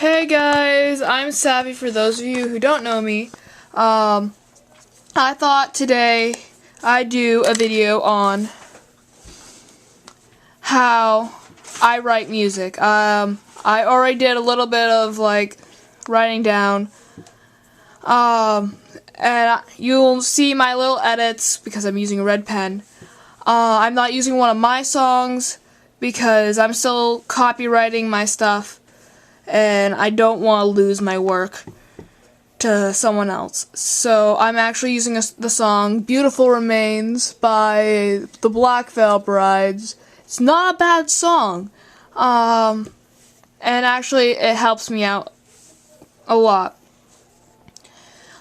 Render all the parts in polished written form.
Hey guys, I'm Savvy for those of you who don't know me. I thought today I'd do a video on how I write music. I already did a little bit of writing down. And you'll see my little edits because I'm using a red pen. I'm not using one of my songs because I'm still copywriting my stuff. And I don't want to lose my work to someone else. So I'm actually using the song Beautiful Remains by the Black Veil Brides. It's not a bad song. And actually it helps me out a lot.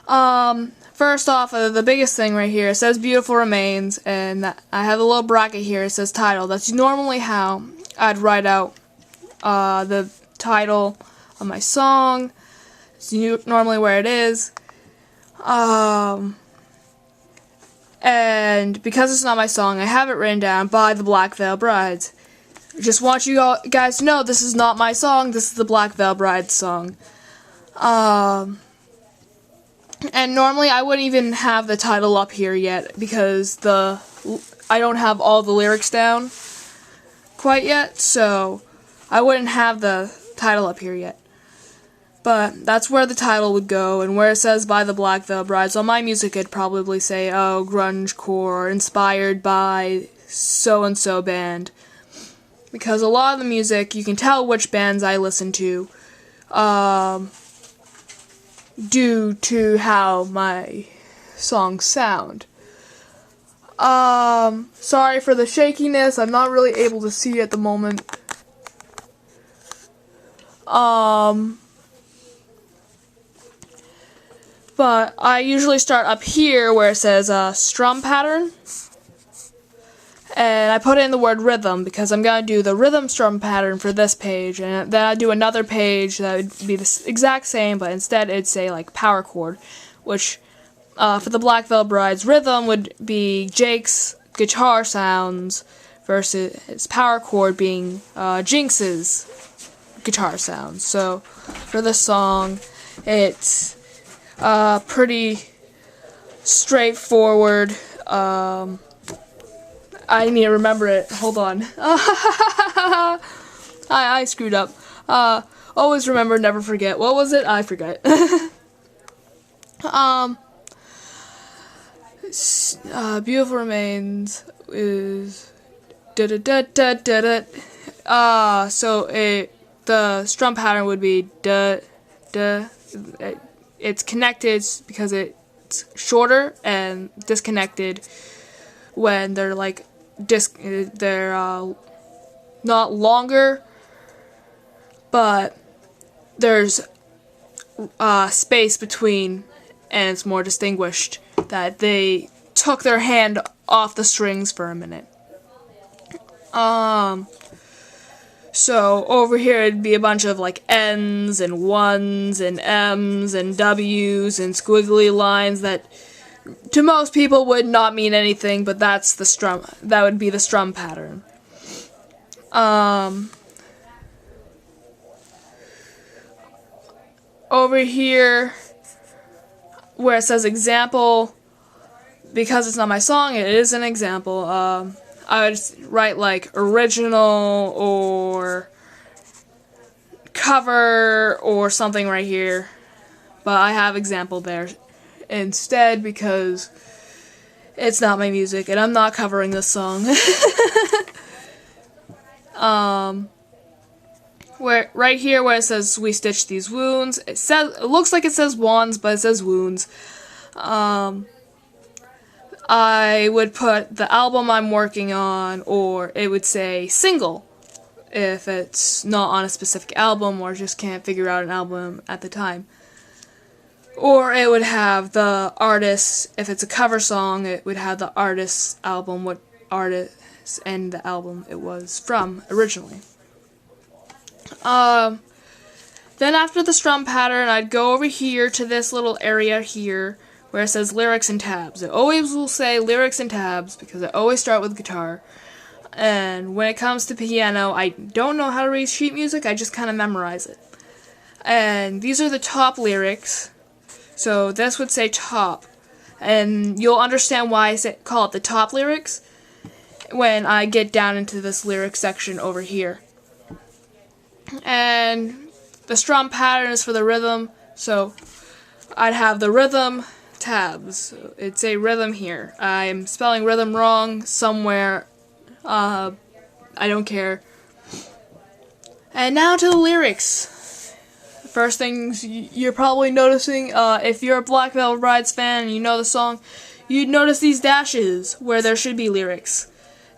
First off, the biggest thing right here, it says Beautiful Remains, and I have a little bracket here, it says title. That's normally how I'd write out the title of my song. It's normally where it is. And because it's not my song, I have it written down by the Black Veil Brides. Just want you guys to know this is not my song, this is the Black Veil Brides song. And normally I wouldn't even have the title up here yet because I don't have all the lyrics down quite yet, so I wouldn't have the title up here yet. But that's where the title would go, and where it says by the Black Veil Brides, on my music it'd probably say, oh, grungecore, inspired by so-and-so band. Because a lot of the music, you can tell which bands I listen to, due to how my songs sound. Sorry for the shakiness, I'm not really able to see at the moment. But I usually start up here where it says Strum Pattern. And I put in the word rhythm because I'm going to do the rhythm strum pattern for this page. And then I do another page that would be the exact same, but instead it'd say like power chord. Which, for the Black Veil Brides, rhythm would be Jake's guitar sounds versus power chord being Jinx's guitar sounds. So for this song, it's pretty straightforward. I need to remember it. Hold on. I screwed up. Always remember, never forget. What was it? I forget. Beautiful Remains is so the strum pattern would be it's connected because it's shorter and disconnected when they're not longer, but there's space between and it's more distinguished that they took their hand off the strings for a minute. So over here it'd be a bunch of N's and 1's and M's and W's and squiggly lines that to most people would not mean anything, but that's the strum. That would be the strum pattern. Over here where it says example, because it's not my song, it is an example. I would write original or cover or something right here, but I have example there instead because it's not my music and I'm not covering this song. Where right here where it says we stitch these wounds, it looks like it says wands, but it says wounds. I would put the album I'm working on, or it would say single if it's not on a specific album or just can't figure out an album at the time. Or it would have the artist, if it's a cover song, it would have the artist's album, what artist and the album it was from originally. Then after the strum pattern, I'd go over here to this little area here where it says lyrics and tabs. It always will say lyrics and tabs because I always start with guitar. And when it comes to piano, I don't know how to read sheet music, I just kind of memorize it. And these are the top lyrics. So this would say top. And you'll understand why I call it the top lyrics when I get down into this lyric section over here. And the strum pattern is for the rhythm, so I'd have the rhythm tabs. So it's a rhythm here. I'm spelling rhythm wrong somewhere. I don't care. And now to the lyrics. First things you're probably noticing, if you're a Black Velvet Brides fan and you know the song, you'd notice these dashes where there should be lyrics.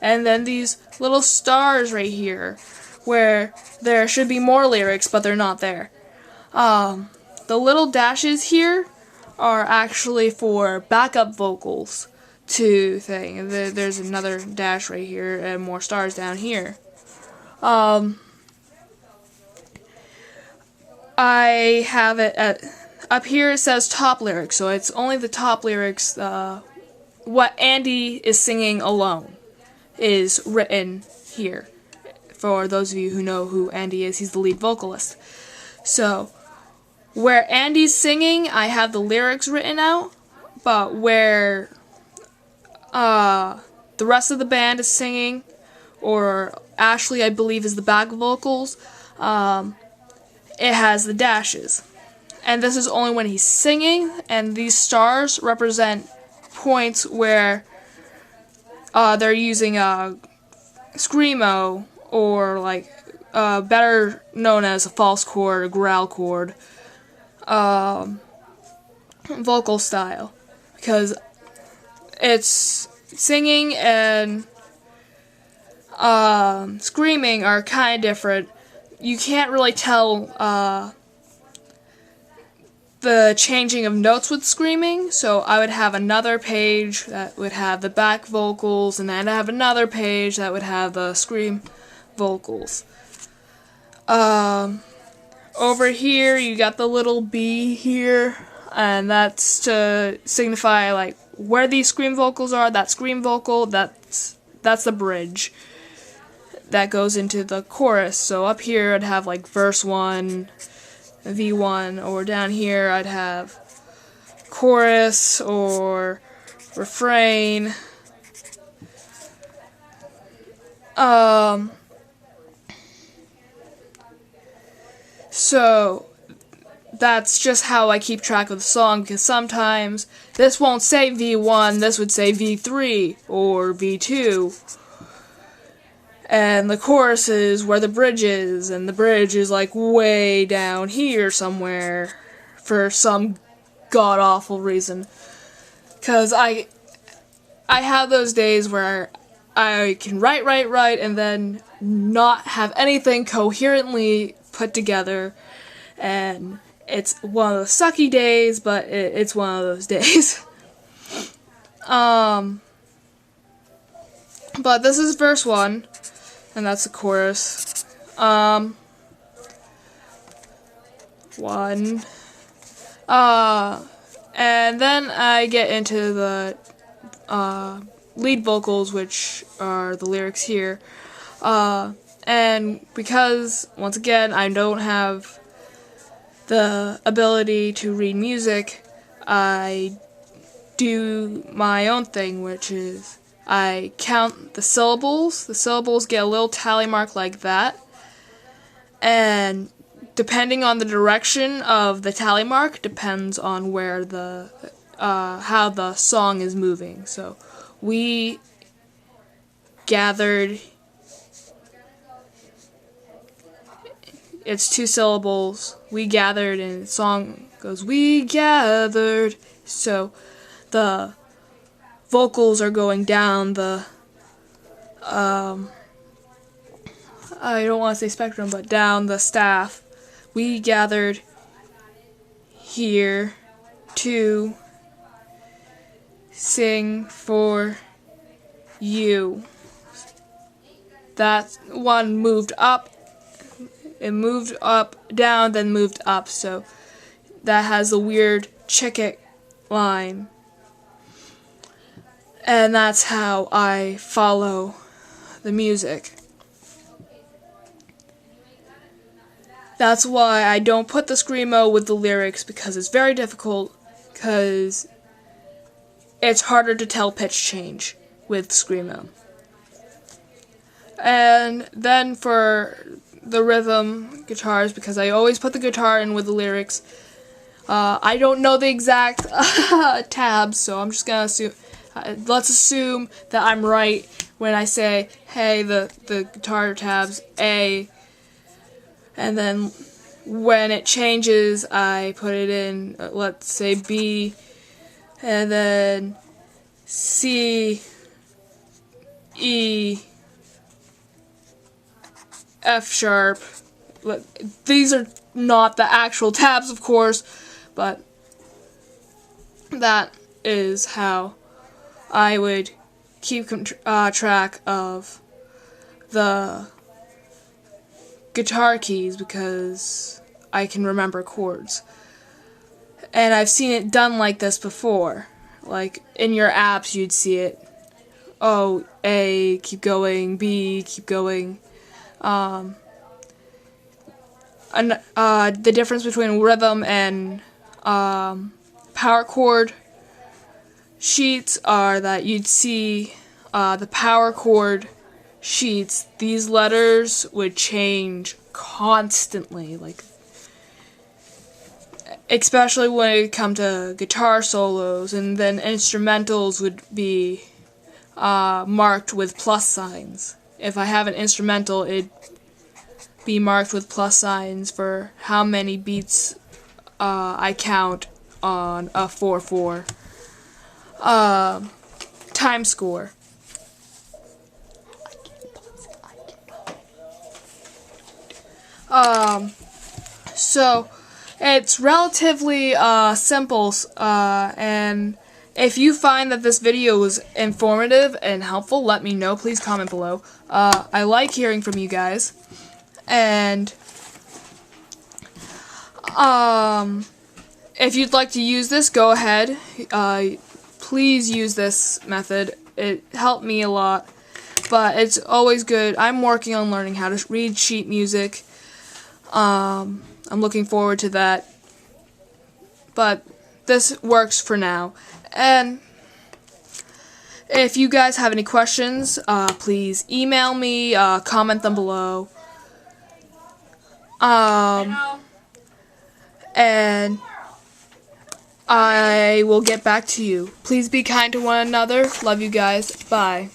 And then these little stars right here where there should be more lyrics, but they're not there. The little dashes here are actually for backup vocals to thing. There's another dash right here and more stars down here. I have it up here. It says top lyrics, so it's only the top lyrics. What Andy is singing alone is written here. For those of you who know who Andy is, he's the lead vocalist. So where Andy's singing, I have the lyrics written out, but where the rest of the band is singing, or Ashley, I believe, is the back vocals, it has the dashes. And this is only when he's singing, and these stars represent points where they're using screamo, or like better known as a false chord, a growl chord, vocal style, because it's singing and screaming are kind of different. You can't really tell the changing of notes with screaming, so I would have another page that would have the back vocals, and then I'd have another page that would have the scream vocals. Over here you got the little B here, and that's to signify like where these scream vocals are. That scream vocal, that's the bridge that goes into the chorus. So up here I'd have like verse 1, V1, or down here I'd have chorus or refrain. So that's just how I keep track of the song, because sometimes this won't say V1, this would say V3 or V2. And the chorus is where the bridge is, and the bridge is like way down here somewhere for some god-awful reason. Because I have those days where I can write, and then not have anything coherently put together, and it's one of those sucky days, but it's one of those days. But this is verse 1, and that's the chorus. 1. And then I get into the lead vocals, which are the lyrics here. And because, once again, I don't have the ability to read music, I do my own thing, which is I count the syllables. The syllables get a little tally mark like that. And depending on the direction of the tally mark depends on where how the song is moving. So we gathered. It's 2 syllables. We gathered, and the song goes, we gathered. So the vocals are going down the, I don't want to say spectrum, but down the staff. We gathered here to sing for you. That one moved up. It moved up, down, then moved up, so that has a weird chicken line. And that's how I follow the music. That's why I don't put the screamo with the lyrics, because it's very difficult, because it's harder to tell pitch change with screamo. And then for the rhythm guitars, because I always put the guitar in with the lyrics, I don't know the exact tabs, so I'm just gonna assume. Let's assume that I'm right when I say, hey, the guitar tab's A, and then when it changes, I put it in, let's say B, and then C, E, F sharp. These are not the actual tabs, of course, but that is how I would keep track of the guitar keys, because I can remember chords. And I've seen it done like this before. Like in your apps, you'd see it. Oh, A, keep going, B, keep going. The difference between rhythm and power chord sheets are that you'd see the power chord sheets, these letters would change constantly, like especially when it come to guitar solos, and then instrumentals would be marked with plus signs. If I have an instrumental, it'd be marked with plus signs for how many beats I count on a 4/4 time score. So it's relatively simple, and if you find that this video was informative and helpful, let me know. Please comment below. I like hearing from you guys. And if you'd like to use this, go ahead. Please use this method. It helped me a lot, but it's always good. I'm working on learning how to read sheet music. I'm looking forward to that, but this works for now. And if you guys have any questions, please email me, comment them below. And I will get back to you. Please be kind to one another. Love you guys. Bye.